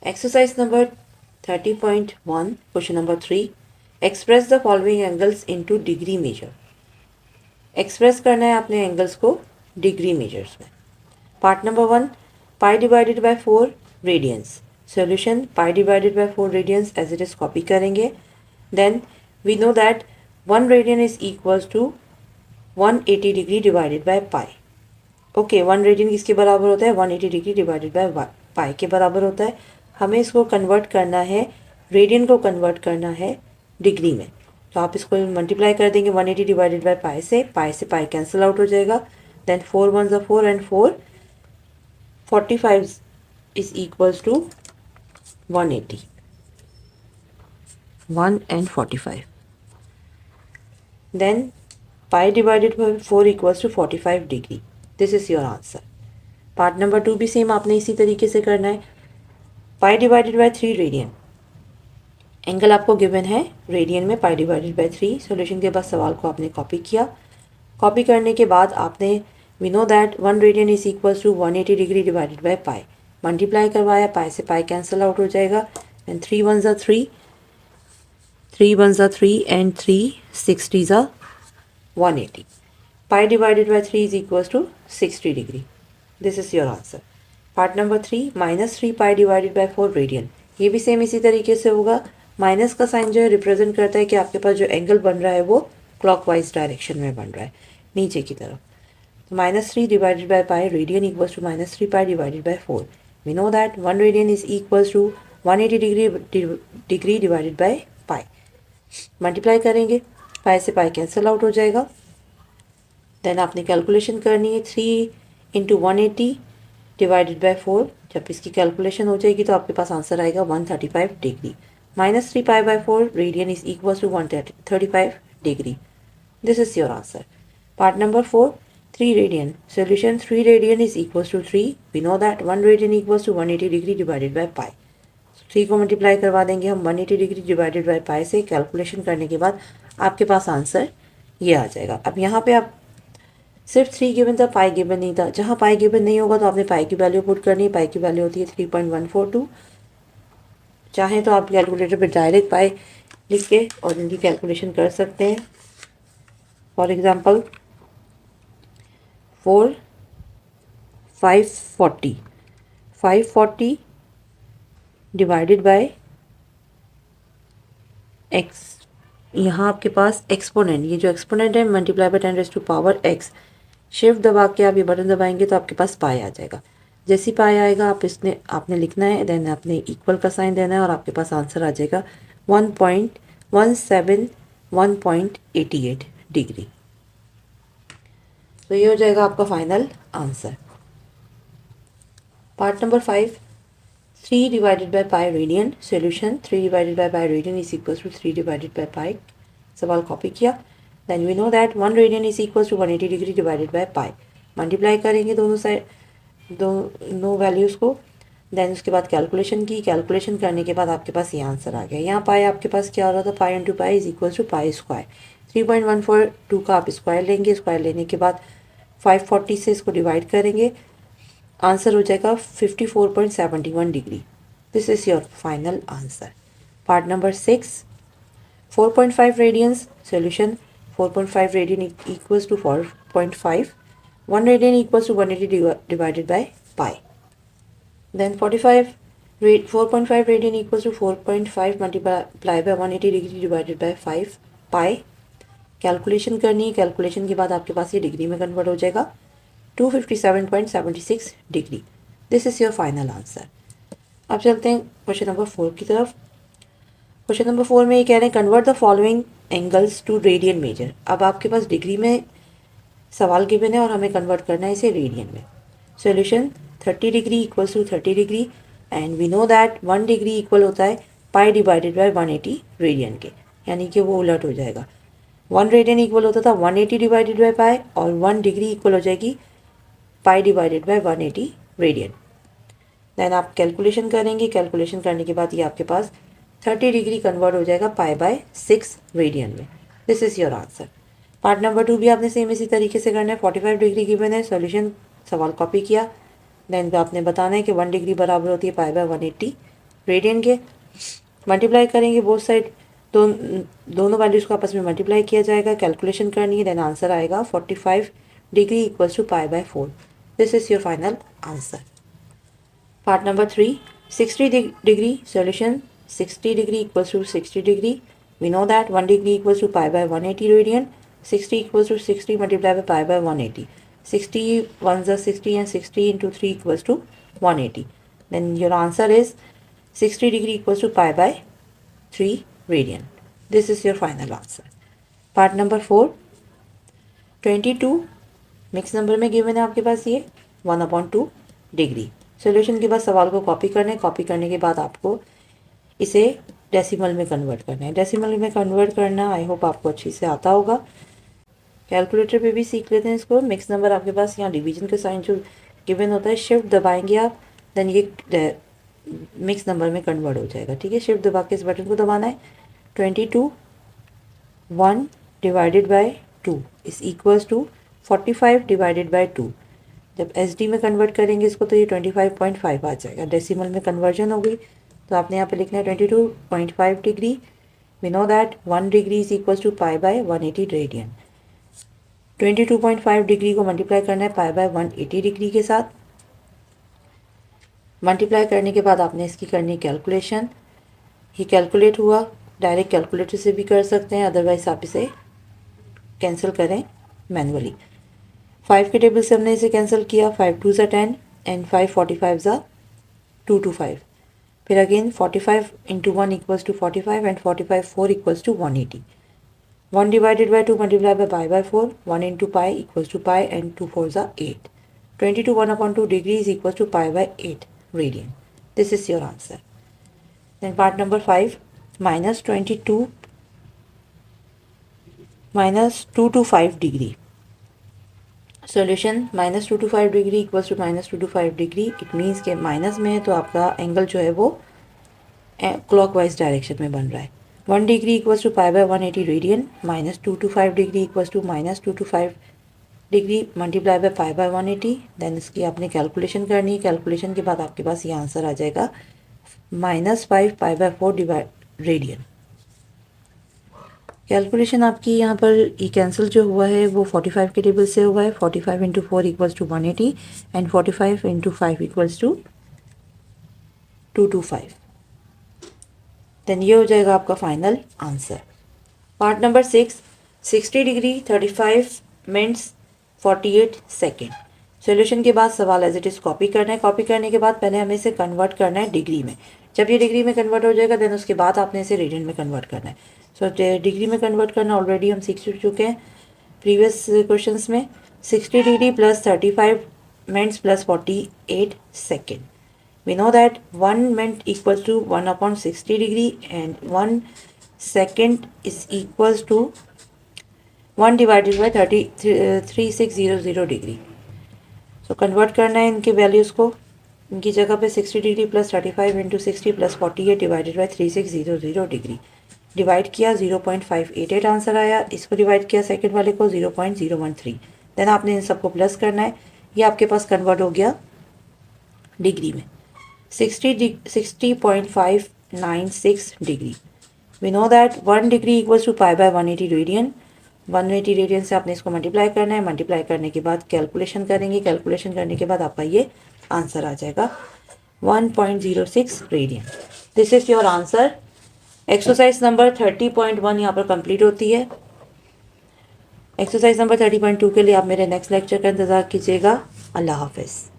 Exercise number 30.1, question number 3. Express the following angles into degree measure. Express करना है आपने angles को degree measures में. Part number 1, pi divided by 4 radians. Solution pi divided by 4 radians as it is copy करेंगे. Then we know that 1 radian is equals to 180 degree divided by pi. Okay, 1 radian किसके बराबर होता है? 180 degree divided by पाई के बराबर होता है. हमें इसको कन्वर्ट करना है, रेडियन को कन्वर्ट करना है डिग्री में. तो आप इसको मल्टीप्लाई कर देंगे 180 डिवाइडेड बाय पाई से पाई कैंसिल आउट हो जाएगा. देन 4 1 ज़ा 4 and 4 45 is equals to 180. 1 and 45. Then pi divided by 4 equals to 45 degree. This is your answer. Part number 2 भी सेम आपने इसी तरीके से करना है. पाई डिवाइडेड बाय 3 रेडियन. एंगल आपको गिवन है रेडियन में, पाई डिवाइडेड बाय 3. सॉल्यूशन के बाद सवाल को आपने कॉपी किया. कॉपी करने के बाद आपने we know that 1 radian is equals to 180 degree divided by pi. Multiply करवाया, पाई से पाई कैंसिल आउट हो जाएगा. एंड 3 1 ज़ा 3, 3 1 ज़ा 3 एंड 3 60 ज़ा 180. Pi divided by 3 is equals to 60 degree. This is your answer. Part number 3, minus 3 pi divided by 4 radian. ये भी same इसी तरीके से होगा. माइनस का साइन जो है रिप्रेजेंट करता है कि आपके पास जो एंगल बन रहा है वो क्लॉकवाइज डायरेक्शन में बन रहा है, नीचे की तरफ. तो minus 3 divided by pi radian equals to minus 3 pi divided by 4. We know that 1 radian is equals to 180 degree divided by pi. Multiply करेंगे, पाई से पाई कैंसिल आउट हो जाएगा. देन आपने कैलकुलेशन करनी है 3 इंटू 180 डिवाइडेड बाय 4. जब इसकी calculation हो जाएगी तो आपके पास आंसर आएगा 135 degree. Minus 3 pi by 4 radian is equal to 135 degree. This is your answer. Part number 4, 3 radian. Solution 3 radian is equal to 3. We know that 1 radian equal to 180 degree divided by pi. 3 को multiply करवा देंगे हम 180 degree divided by पाई से. Calculation करने के बाद आपके पास answer ये आ जाएगा. अब यहाँ पे आप सिर्फ 3 गिवन था, पाई गिवन नहीं था. जहाँ पाई गिवन नहीं होगा तो आपने पाई की वैल्यू पुट करनी है. पाई की वैल्यू होती है 3.142. चाहें तो आप कैलकुलेटर पे डायरेक्ट पाई लिख के और इनकी कैलकुलेशन कर सकते हैं. For example 540 divided by x. यहाँ आपके पास एक्सपोनेंट, ये जो एक्सपोनेंट है multiply by 10 raise to power x. Shift दबा के आप ये बटन दबाएंगे तो आपके पास पाई आ जाएगा. जैसी पाई आएगा आपने लिखना है, देन आपने इक्वल का साइन देना है और आपके पास आंसर आ जाएगा 1.171.88 डिग्री. तो ये हो जाएगा आपका final answer. Part number 5, 3 divided by pi radian. Solution 3 divided by pi radian is equal to 3 divided by pi. सवाल कॉपी किया. Then we know that 1 radian is equal to 180 degree divided by pi. Multiply करेंगे दोनों side, दोनों values को. Then उसके बाद calculation की. Calculation करने के बाद आपके पास ये आंसर आ गया. यहाँ पाई आपके पास क्या हो रहा था? Pi into pi is equal to pi square. 3.142 का आप स्क्वायर लेंगे. स्क्वायर लेने के बाद 540 से इसको डिवाइड करेंगे. आंसर हो जाएगा 54.71 degree. This is your final answer. Part number 6, 4.5 radians. Solution 4.5 radian equals to 4.5. 1 radian equals to 180 divided by pi. Then 4.5 radian equals to 4.5 multiply by 180 degree divided by 5 pi. Calculation करनी है. Calculation के बाद आपके पास ये degree में convert हो जाएगा 257.76 degree. This is your final answer. अब चलते हैं क्वेश्चन नंबर 4 की तरफ. क्वेश्चन नंबर 4 में ये कह रहे हैं convert the following angles to radian measure. अब आपके पास डिग्री में सवाल गिवन है और हमें कन्वर्ट करना है इसे रेडियन में. Solution 30 degree equals to 30 degree and we know that 1 degree equal होता है पाई डिवाइडेड बाय 180 रेडियन के, यानी कि वो उलट हो जाएगा. 1 रेडियन इक्वल होता था 180 डिवाइडेड बाय पाई और 1 डिग्री इक्वल हो जाएगी pi divided by 180 radian. Then आप कैलकुलेशन करेंगे. कैलकुलेशन करने के बाद ये आपके पास 30 डिग्री कन्वर्ट हो जाएगा पाई बाय 6 रेडियन में. This is your answer. Part number 2 भी आपने सेम इसी तरीके से करना है. 45 डिग्री गिवन है. सॉल्यूशन सवाल कॉपी किया. देन आपने बताना है कि 1 डिग्री बराबर होती है पाई बाय 180. रेडियन के, मल्टीप्लाई करेंगे बोथ साइड, दोनों वैल्यूज़ को आपस में मल्टीप्लाई किया जाएगा, कैलकुलेशन करनी है, देन आंसर आएगा 45 degree equals to π/4. This is your final answer. Part number 3, 60 degree solution. 60 degree equals to 60 degree. We know that 1 degree equals to π/180 radian. 60 equals to 60 multiplied by π/180. 60 1s are 60 and 60 into 3 equals to 180. Then your answer is 60 degree equals to π/3 radian. This is your final answer. Part number 4, 22 mix number में given है आपके पास ये 1/2 degree. Solution के बाद सवाल को copy करना है. कॉपी करने के बाद आपको इसे डेसिमल में कन्वर्ट करना है. डेसिमल में कन्वर्ट करना आई होप आपको अच्छी से आता होगा. कैलकुलेटर पे भी सीख लेते हैं इसको. मिक्स नंबर आपके पास यहाँ डिवीजन का साइन जो गिवन होता है, शिफ्ट दबाएंगे आप, देन ये मिक्स नंबर में कन्वर्ट हो जाएगा. ठीक है, शिफ्ट दबा के इस बटन को दबाना है. 22 1 divided by 2 is equals to 45 divided by 2. जब SD में कन्वर्ट करेंगे इसको तो ये 25.5 आ जाएगा. डेसिमल में कन्वर्जन हो गई तो आपने यहाँ पे लिखना है 22.5 degree. We know that 1 degree is equals to π/180 radian. 22.5 degree को मल्टीप्लाई करना है π/180 डिग्री के साथ. मल्टीप्लाई करने के बाद आपने इसकी करनी कैलकुलेशन. ये कैलकुलेट हुआ, डायरेक्ट कैलकुलेटर से भी कर सकते हैं, अदरवाइज आप इसे कैंसिल करें मैनुअली. 5 के टेबल से हमने इसे कैंसिल किया. 5 2s are 10 and 5 45s are 2 to 5. फिर again 45 into 1 equals to 45 and 45 4 equals to 180. 1 divided by 2 multiplied by π/4. 1 into pi equals to pi and 2 4s are 8. 22 1/2 degree is equals to π/8 radian. This is your answer. Then part number 5, minus 22 minus 2 to 5 degree. Solution minus 2 to 5 degree equals to minus 2 to 5 degree. It means कि minus में है तो आपका angle जो है वो clockwise direction में बन रहा है. 1 degree equals to π/180 radian. Minus 2 to 5 degree equals to minus 2 to 5 degree multiply by π/180. Then इसकी आपने कैलकुलेशन करनी है. कैलकुलेशन के बाद आपके पास ये आंसर आ जाएगा -5 π/4 डिवाइड रेडियन. कैलकुलेशन आपकी यहाँ पर ये कैंसिल जो हुआ है वो 45 के टेबल से हुआ है. 45 into 4 equals to 180 and 45 into 5 equals to 225. Then ये हो जाएगा आपका final answer. Part number 6, 60 degree 35 minutes 48 second. Solution के बाद सवाल एज इट इज़ कॉपी करना है. कॉपी करने के बाद पहले हमें इसे कन्वर्ट करना है डिग्री में. जब ये डिग्री में कन्वर्ट हो जाएगा देन उसके बाद आपने इसे रेडियन में कन्वर्ट करना है. सो डिग्री में कन्वर्ट करना ऑलरेडी हम सीख चुके हैं प्रीवियस क्वेश्चंस में. 60 degree plus 35 minutes plus 48 second. We know that 1 minute equals to 1/60 degree and 1 second is equals to 1 divided by 3600 degree. So convert करना है इनके वैल्यूज़ को. इनकी जगह पे 60 degree plus 35 into 60 plus 48 divided by 3600 degree. Divide किया 0.588 answer आया. इसको डिवाइड किया सेकेंड वाले को 0.013. देन आपने इन सबको प्लस करना है. ये आपके पास कन्वर्ट हो गया डिग्री में. 60.596 degree. We know that 1 degree equals to π/180 radian. 180 radian से आपने इसको मल्टीप्लाई करना है. मल्टीप्लाई करने के बाद कैलकुलेशन करेंगे. कैलकुलेशन करने के बाद आपका ये आंसर आ जाएगा 1.06 radian. This is your answer. Exercise number 30.1 यहाँ पर कंप्लीट होती है. एक्सरसाइज नंबर 30.2 के लिए आप मेरे नेक्स्ट लेक्चर का इंतज़ार कीजिएगा. अल्लाह हाफिज़.